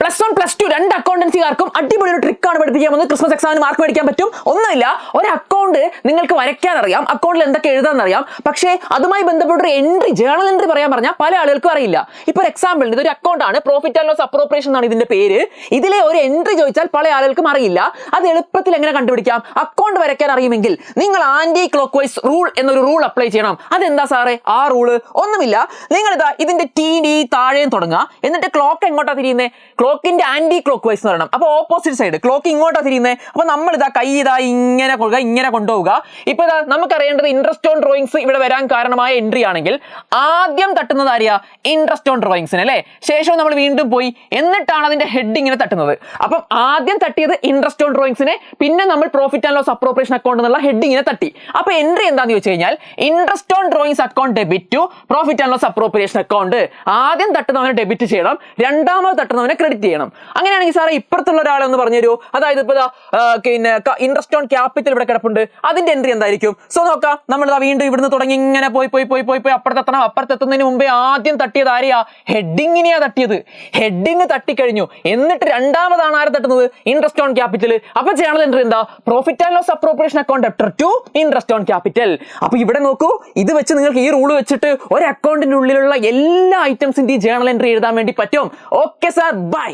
+1 + 2 രണ്ട് അക്കൗണ്ടൻസിക്കാർക്കും അടിപൊളി ഒരു ട്രിക്കാണ് പഠിപ്പിക്കാൻ പോകുന്നത്. ക്രിസ്മസ് എക്സാമിന് മാർക്ക് മേടിക്കാൻ പറ്റും. ഒന്നുമില്ല, ഒരു അക്കൗണ്ട് നിങ്ങൾക്ക് വരയ്ക്കാൻ അറിയാം, അക്കൗണ്ടിൽ എന്തൊക്കെ എഴുതാൻ അറിയാം, പക്ഷേ അതുമായി ബന്ധപ്പെട്ട ഒരു എൻട്രി, ജേണൽ എൻട്രി പറയാൻ പറഞ്ഞാൽ പല ആളുകൾക്കും അറിയില്ല. ഇപ്പോൾ ഒരു എക്സാമ്പിൾ, ഇതൊരു അക്കൗണ്ട് ആണ്, പ്രോഫിറ്റ് ആൻഡ് ലോസ് അപ്രോപ്രിയേഷൻ എന്നാണ് ഇതിന്റെ പേര്. ഇതിലെ ഒരു എൻട്രി ചോദിച്ചാൽ പല ആളുകൾക്കും അറിയില്ല. അത് എളുപ്പത്തിൽ എങ്ങനെ കണ്ടുപിടിക്കാം? അക്കൗണ്ട് വരയ്ക്കാൻ അറിയുമെങ്കിൽ നിങ്ങൾ ആന്റി ക്ലോക്ക് വൈസ് റൂൾ എന്നൊരു റൂൾ അപ്ലൈ ചെയ്യണം. അതെന്താ സാറേ ആ റൂള്? ഒന്നുമില്ല, നിങ്ങൾ ഇതാ ഇതിന്റെ ടി താഴെയും തുടങ്ങുക, എന്നിട്ട് ക്ലോക്ക് എങ്ങോട്ടാ തിരിയുന്നത്? ക്ലോക്കിന്റെ ആന്റി ക്ലോക്ക് വൈസ് എന്ന് പറയണം. അപ്പോൾ ഓപ്പോസിറ്റ് സൈഡ് ക്ലോക്ക് ഇങ്ങോട്ടാ തിരിയുന്നത്. അപ്പോൾ നമ്മൾ ഇതാ കൈ ഇതാ ഇങ്ങനെ കൊടുക്കുക, ഇങ്ങനെ കൊണ്ടുപോവുക. ഇപ്പൊ ഇതാ നമുക്കറിയേണ്ടത് ഇൻട്രസ്റ്റ് ഓൺ ഡ്രോയിങ്സ് ഇവിടെ വരാൻ കാരണമായ എൻട്രി ആണെങ്കിൽ ആദ്യം തട്ടുന്നത് ആരെയാ? ഇൻട്രസ്റ്റ് ഓൺ ഡ്രോയിങ്സിന് അല്ലേ? ശേഷം നമ്മൾ വീണ്ടും പോയി എന്നിട്ടാണ് അതിന്റെ ഹെഡിങ്ങിനെ തട്ടുന്നത്. അപ്പം ആദ്യം തട്ടിയത് ഇൻട്രസ്റ്റ് ഓൺ ഡ്രോയിങ്സിനെ, പിന്നെ നമ്മൾ profit and loss appropriation account എന്നുള്ള ഹെഡിങ്ങിനെ തട്ടി. അപ്പൊ എൻട്രി എന്താന്ന് ചോദിച്ചു കഴിഞ്ഞാൽ interest on drawings account debit to profit and loss appropriation account. ആദ്യം തട്ടുന്നവനെ ഡെബിറ്റ് ചെയ്യണം, രണ്ടാമത് തട്ടുന്നവനെ ക്രെഡിറ്റ് ചെയ്യണം. അങ്ങനെയാണെങ്കിൽ സാറേ ഇപ്പുറത്തുള്ള ഒരാളെന്ന് പറഞ്ഞു തരുമോ? അതായത് ഇപ്പൊ പിന്നെ ഇൻട്രസ്റ്റ് ഓൺ ക്യാപിറ്റൽ ഇവിടെ കിടപ്പുണ്ട്, അതിന്റെ എൻട്രി എന്തായിരിക്കും? സോ നോക്കാം, നമ്മൾ വീണ്ടും ഇവിടുന്ന് തുടങ്ങി ഇങ്ങനെ പോയി പോയി പോയി പോയി പോയി അപ്പുറത്തെത്തണം. അപ്പുറത്തെത്തുന്നതിന് മുമ്പേ ആദ്യം തട്ടിയത് ആരെയാ? ഹെഡിങ്ങിനെയാ തട്ടിയത്. ഹെഡിങ് തട്ടിക്കഴിഞ്ഞു, എന്നിട്ട് രണ്ടാമതാണ് ആരെ തട്ടുന്നത്? Interest on capital. അപ്പൊ ജേണൽ എൻട്രി എന്താ? Profit and loss appropriation account debtor to interest on capital. അപ്പൊ ഇവിടെ നോക്കൂ, ഇത് വെച്ച് നിങ്ങൾക്ക് ഈ റൂൾ വെച്ചിട്ട് ഒരു അക്കൗണ്ടിന്റെ ഉള്ളിലുള്ള എല്ലാ ഐറ്റംസിന്റെയും ജേണൽ എൻട്രി എഴുതാൻ വേണ്ടി പറ്റും. Okay sir, by.